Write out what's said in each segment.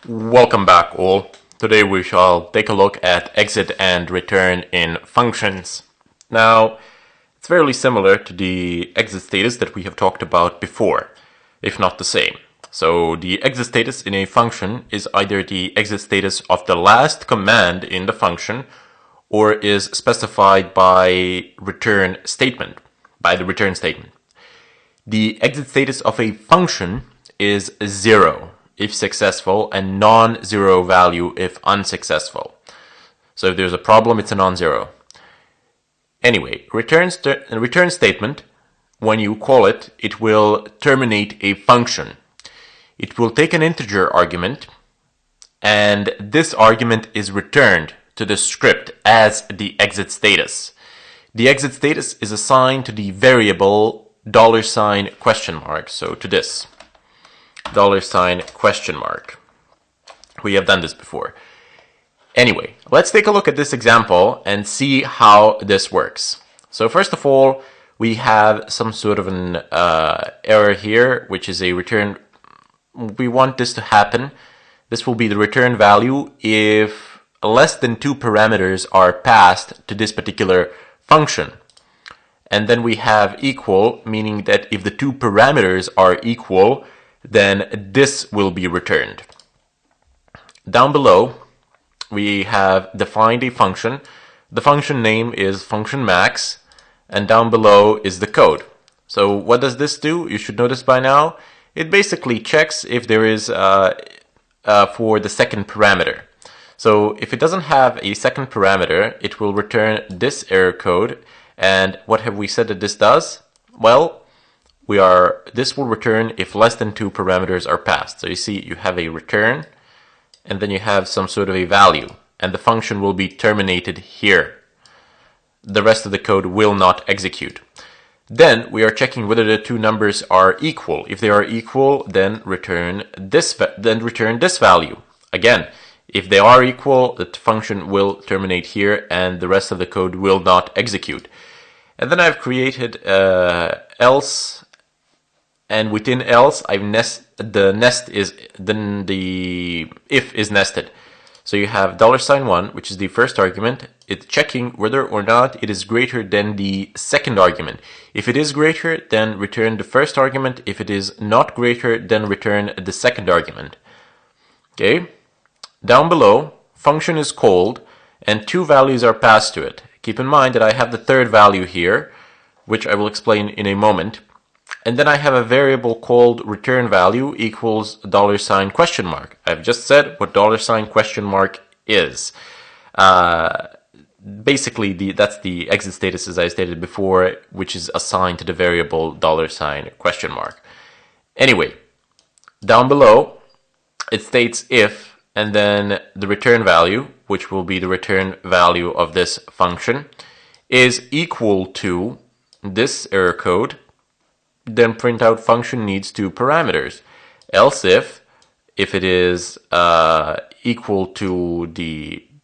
Welcome back all. Today we shall take a look at exit and return in functions. Now, it's fairly similar to the exit status that we have talked about before, if not the same. So the exit status in a function is either the exit status of the last command in the function or is specified by return statement, by the return statement. The exit status of a function is 0 if successful and non-zero value if unsuccessful. So if there's a problem, it's a non-zero. Anyway, return statement, when you call it, it will terminate a function. It will take an integer argument, and this argument is returned to the script as the exit status. The exit status is assigned to the variable $? So to this $? We have done this before. Anyway, let's take a look at this example and see how this works. So first of all, we have some sort of an error here, which is a return. We want this to happen. This will be the return value if less than 2 parameters are passed to this particular function. And then we have equal, meaning that if the 2 parameters are equal, then this will be returned. Down below, we have defined a function. The function name is function max, and down below is the code. So what does this do? You should notice by now, it basically checks if there is for the second parameter. So if it doesn't have a second parameter, it will return this error code. And what have we said that this does? Well, this will return if less than 2 parameters are passed. So you see, you have a return, and then you have some sort of a value, and the function will be terminated here. The rest of the code will not execute. Then we are checking whether the 2 numbers are equal. If they are equal, then return this value. Again, if they are equal, the function will terminate here, and the rest of the code will not execute. And then I've created else. And within else, the if is nested. So you have $1, which is the first argument. It's checking whether or not it is greater than the second argument. If it is greater, then return the first argument. If it is not greater, then return the second argument. Okay. Down below, function is called, and 2 values are passed to it. Keep in mind that I have the third value here, which I will explain in a moment. And then I have a variable called return value equals $? I've just said what $? is. Basically, that's the exit status as I stated before, which is assigned to the variable $? Anyway, down below, it states if, and then the return value, which will be the return value of this function, is equal to this error code. Then print out function needs 2 parameters. Else if it is equal to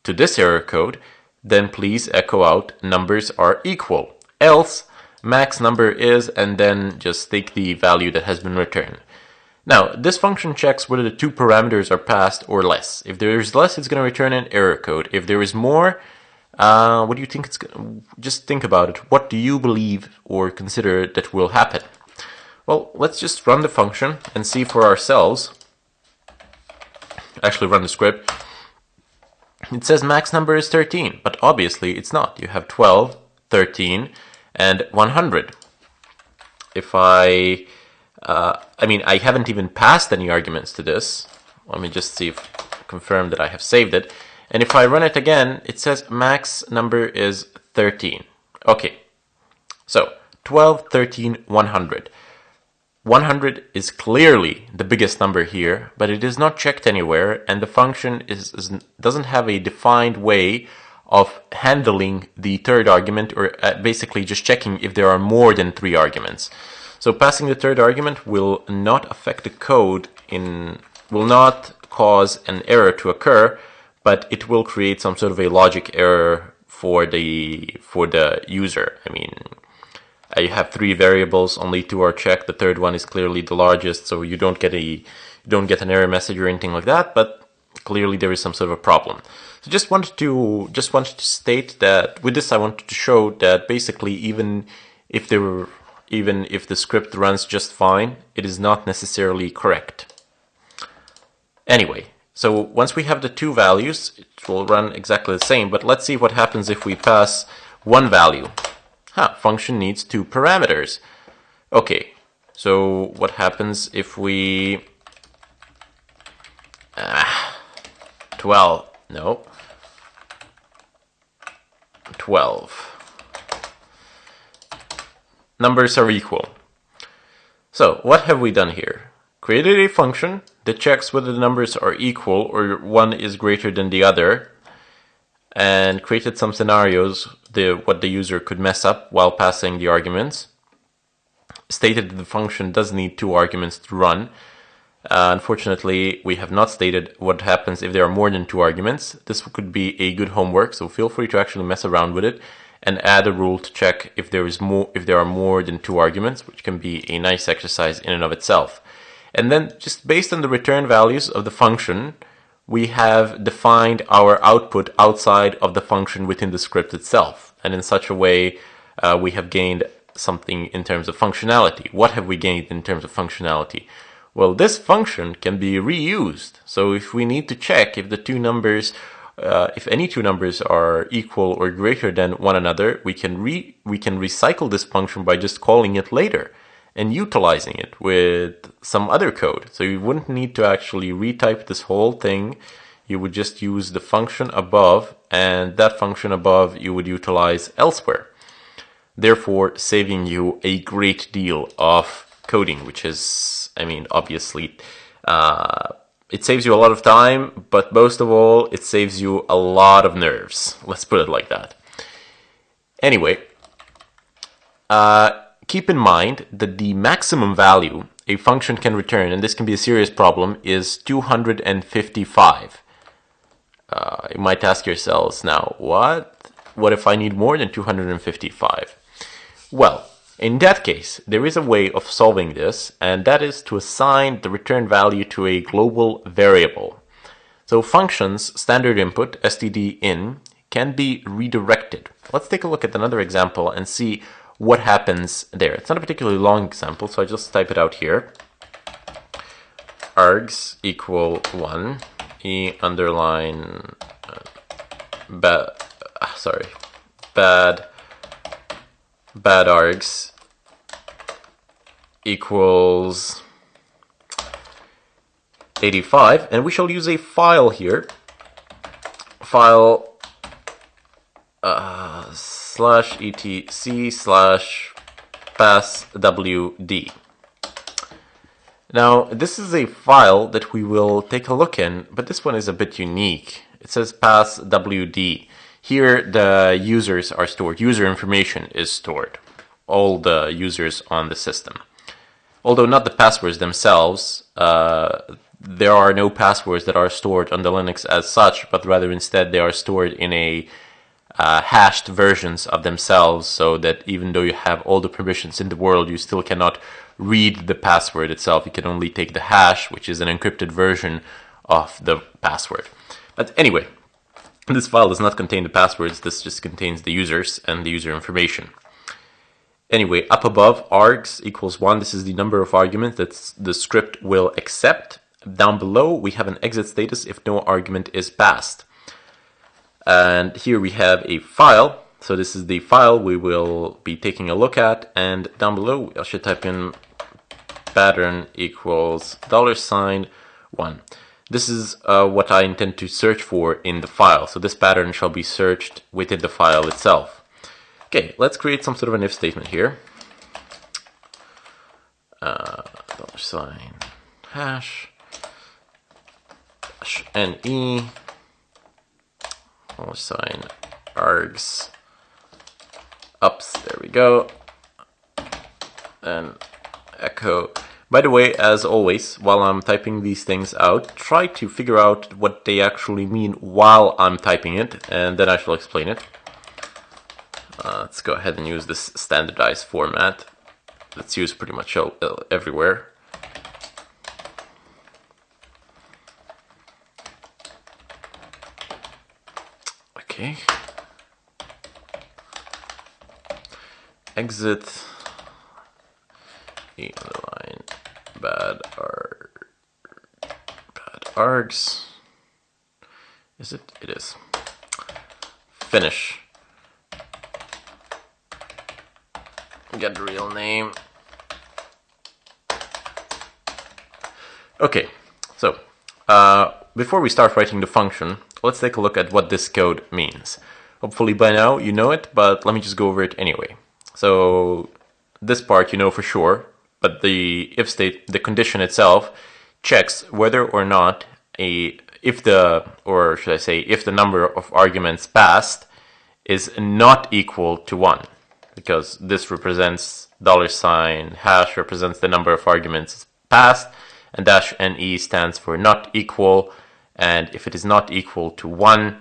this error code, then please echo out numbers are equal. Else max number is, and then just take the value that has been returned. Now this function checks whether the 2 parameters are passed or less. If there is less, it's going to return an error code. If there is more, what do you think just think about it. What do you believe or consider that will happen? Well, let's just run the function and see for ourselves. Actually run the script. It says max number is 13, but obviously it's not. You have 12, 13, and 100. If I haven't even passed any arguments to this. Let me just confirm that I have saved it. And if I run it again, it says max number is 13. Okay, so 12, 13, 100. 100 is clearly the biggest number here, but it is not checked anywhere, and the function doesn't have a defined way of handling the third argument, or basically just checking if there are more than 3 arguments. So passing the third argument will not affect the code, will not cause an error to occur, but it will create some sort of a logic error for the user. I mean, you have 3 variables, only 2 are checked. The third one is clearly the largest, so you don't get an error message or anything like that. But clearly there is some sort of a problem. So just wanted to state that with this I wanted to show that basically even if the script runs just fine, it is not necessarily correct. Anyway, so once we have the two values, it will run exactly the same, but let's see what happens if we pass one value. Function needs two parameters. Okay, so what happens if we 12, no, 12. Numbers are equal. So what have we done here? Created a function that checks whether the numbers are equal or one is greater than the other, and created some scenarios what the user could mess up while passing the arguments. Stated that the function does need two arguments to run. Unfortunately, we have not stated what happens if there are more than two arguments. This could be a good homework, so feel free to actually mess around with it and add a rule to check if there are more than two arguments, which can be a nice exercise in and of itself. And then just based on the return values of the function, we have defined our output outside of the function within the script itself. And in such a way, we have gained something in terms of functionality. What have we gained in terms of functionality? Well, this function can be reused. So if we need to check if the two numbers, if any two numbers are equal or greater than one another, we can recycle this function by just calling it later and utilizing it with some other code. So you wouldn't need to actually retype this whole thing. You would just use the function above, and that function above you would utilize elsewhere. Therefore, saving you a great deal of coding, which is, I mean, obviously, it saves you a lot of time, but most of all, it saves you a lot of nerves. Let's put it like that. Anyway, keep in mind that the maximum value a function can return, and this can be a serious problem, is 255. You might ask yourselves now, what if I need more than 255? Well, in that case, there is a way of solving this, and that is to assign the return value to a global variable. So functions, standard input, stdin, can be redirected. Let's take a look at another example and see what happens there. It's not a particularly long example, so I just type it out here. Args equal 1, e underline bad args equals 85, and we shall use a file here, file /etc/passwd. Now this is a file that we will take a look in, but this one is a bit unique. It says passwd. Here the users are stored, user information is stored, all the users on the system. Although not the passwords themselves, there are no passwords that are stored on the Linux as such, but rather instead they are stored in a hashed versions of themselves, so that even though you have all the permissions in the world, you still cannot read the password itself. You can only take the hash, which is an encrypted version of the password. But anyway, this file does not contain the passwords, this just contains the users and the user information. Anyway, up above, args equals 1, this is the number of arguments that the script will accept. Down below, we have an exit status if no argument is passed. And here we have a file, so this is the file we will be taking a look at, and down below I should type in pattern equals $1. This is what I intend to search for in the file, so this pattern shall be searched within the file itself. Okay, let's create some sort of an if statement here. $sign hash ne $sign args ups, there we go, and echo. By the way, as always, while I'm typing these things out, try to figure out what they actually mean while I'm typing it, and then I shall explain it. Let's go ahead and use this standardized format that's used pretty much everywhere. Okay. Exit line bad args. Is it? It is. Finish. Get the real name. Okay, so before we start writing the function, let's take a look at what this code means. Hopefully by now you know it, but let me just go over it anyway. So this part you know for sure, but the if state, the condition itself, checks whether or not if the number of arguments passed is not equal to 1, because this represents $hash represents the number of arguments passed, and -ne stands for not equal, and if it is not equal to 1,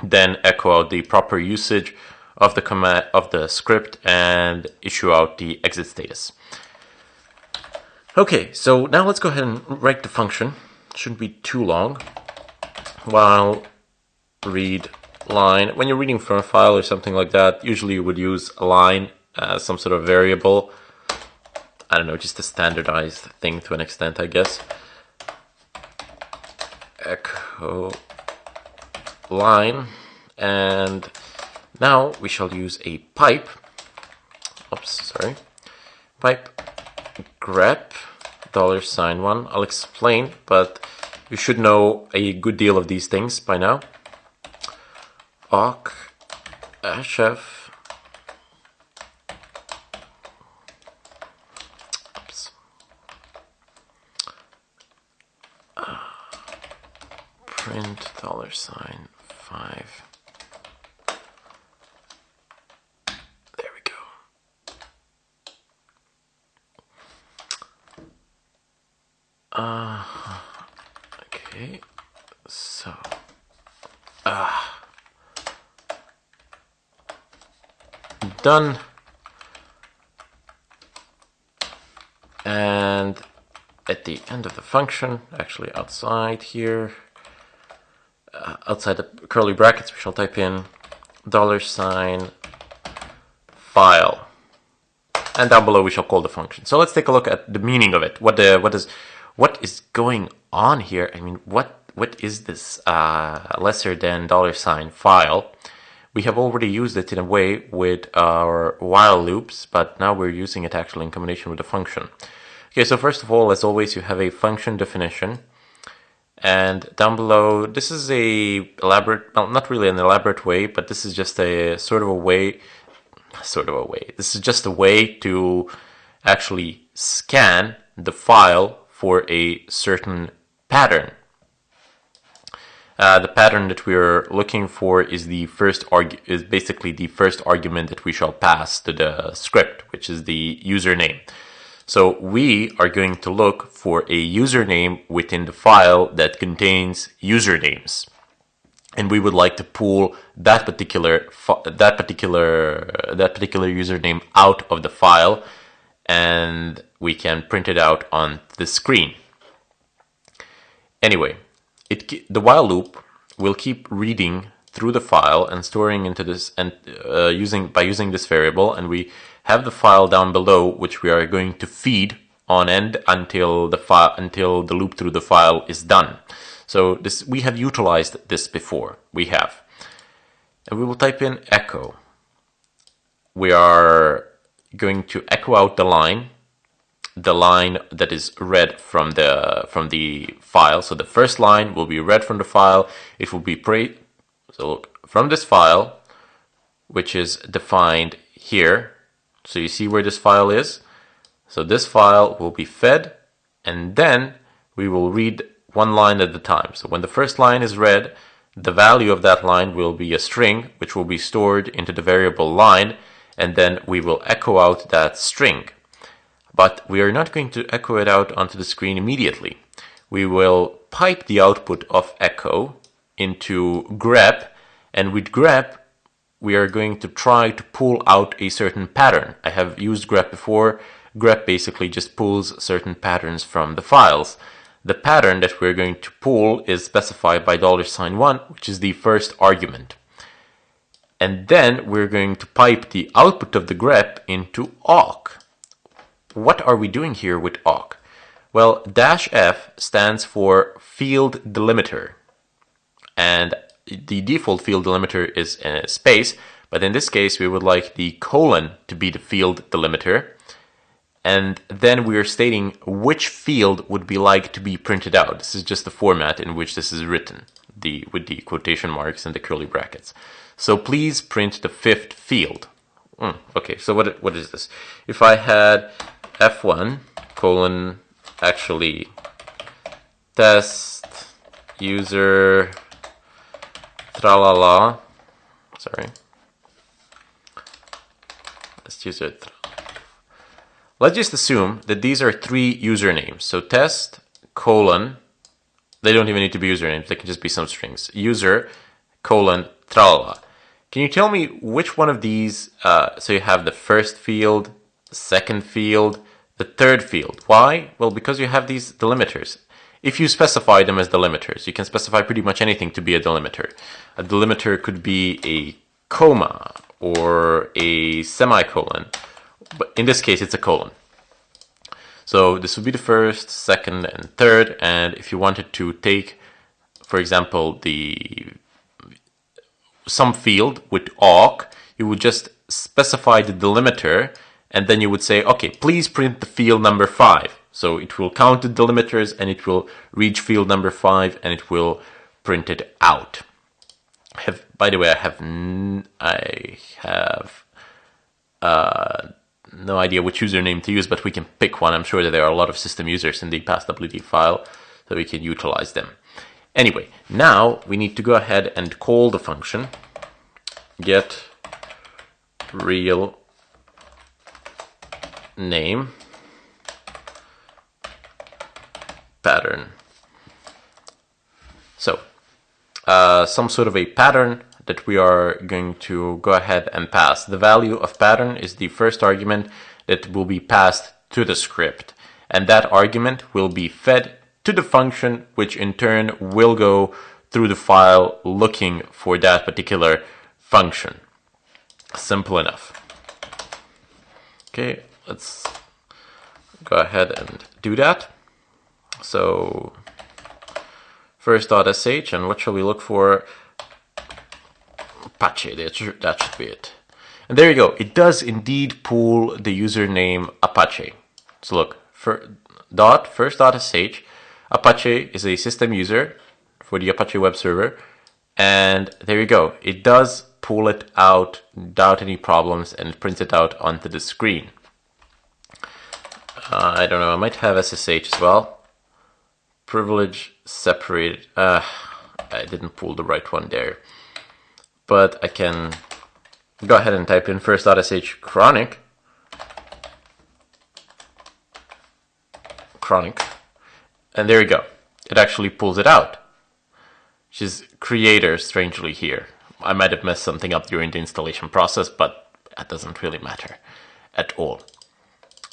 then echo out the proper usage of the command of the script and issue out the exit status. Okay, so now let's go ahead and write the function. It shouldn't be too long. While read line, when you're reading from a file or something like that, usually you would use a line as some sort of variable. I don't know, just a standardized thing to an extent, I guess. Echo line, and now we shall use a pipe. Pipe grep $1. I'll explain, but you should know a good deal of these things by now. Awk hf print $5. There we go. Okay, so done. And at the end of the function, actually outside here, outside the curly brackets, we shall type in $file, and down below we shall call the function. So let's take a look at the meaning of it. What is going on here? I mean, what is this lesser than $file? We have already used it in a way with our while loops, but now we're using it actually in combination with a function. Okay, so first of all, as always, you have a function definition. And down below, this is a elaborate, well, not really an elaborate way, but this is just a sort of a way. This is just a way to actually scan the file for a certain pattern. The pattern that we're looking for is basically the first argument that we shall pass to the script, which is the username. So we are going to look for a username within the file that contains usernames, and we would like to pull that particular username out of the file, and we can print it out on the screen. Anyway, the while loop will keep reading through the file and storing into this, and using this variable, and we have the file down below which we are going to feed on end until the loop through the file is done. So we have utilized this before. And we will type in echo. We are going to echo out the line that is read from the file. So the first line will be read from the file. It will be so look, from this file, which is defined here. So you see where this file is. So this file will be fed, and then we will read one line at a time. So when the first line is read, the value of that line will be a string, which will be stored into the variable line, and then we will echo out that string. But we are not going to echo it out onto the screen immediately. We will pipe the output of echo into grep, and with grep, we are going to try to pull out a certain pattern. I have used grep before. Grep basically just pulls certain patterns from the files. The pattern that we're going to pull is specified by $1, which is the first argument. And then we're going to pipe the output of the grep into awk. What are we doing here with awk? Well, -f stands for field delimiter. And the default field delimiter is in a space, but in this case we would like the colon to be the field delimiter. And then we are stating which field would be like to be printed out. This is just the format in which this is written, with the quotation marks and the curly brackets. So please print the fifth field. Okay, so what is this? If I had F1 colon, actually, test user tralala, sorry, test user. Let's just assume that these are three usernames. So test colon, they don't even need to be usernames, they can just be some strings. User colon tralala. Can you tell me which one of these, so you have the first field, the second field, the third field. Why? Well, because you have these delimiters. If you specify them as delimiters, you can specify pretty much anything to be a delimiter. A delimiter could be a comma or a semicolon, but in this case it's a colon. So this would be the first, second, and third, and if you wanted to take, for example, some field with awk, you would just specify the delimiter, and then you would say, okay, please print the field number 5. So it will count the delimiters, and it will reach field number 5, and it will print it out. By the way, I have no idea which username to use, but we can pick one. I'm sure that there are a lot of system users in the passwd file, so we can utilize them. Anyway, now we need to go ahead and call the function get real name pattern. So, some sort of a pattern that we are going to go ahead and pass. The value of pattern is the first argument that will be passed to the script, and that argument will be fed to the function, which in turn will go through the file looking for that particular function. Simple enough. Okay, let's go ahead and do that. So first.sh, and what shall we look for? Apache, that should be it. And there you go. It does indeed pull the username Apache. So look, first.sh, Apache is a system user for the Apache web server, and there you go. It does pull it out without any problems and print it out onto the screen. I don't know, I might have SSH as well. Privilege separated. I didn't pull the right one there. But I can go ahead and type in first.sh chronic. And there you go. It actually pulls it out. Which is creator, strangely, here. I might have messed something up during the installation process, but that doesn't really matter at all.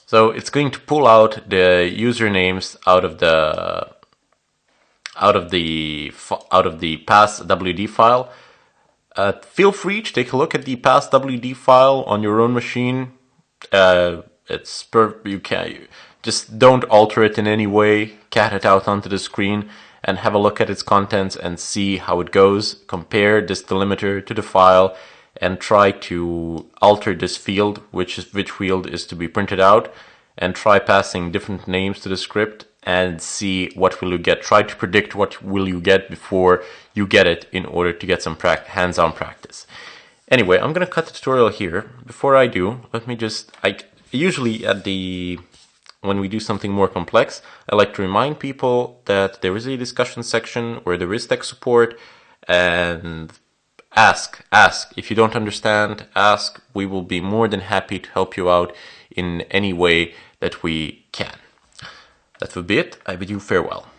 So it's going to pull out the usernames out of the passwd file. Feel free to take a look at the passwd file on your own machine. Just don't alter it in any way. Cat it out onto the screen and have a look at its contents and see how it goes. Compare this delimiter to the file and try to alter this field, which field is to be printed out, and try passing different names to the script and see what will you get. Try to predict what will you get before you get it in order to get some hands-on practice. Anyway, I'm going to cut the tutorial here. Before I do, let me just, usually when we do something more complex, I like to remind people that there is a discussion section where there is tech support, and ask. If you don't understand, ask. We will be more than happy to help you out in any way that we can. That would be it. I bid you farewell.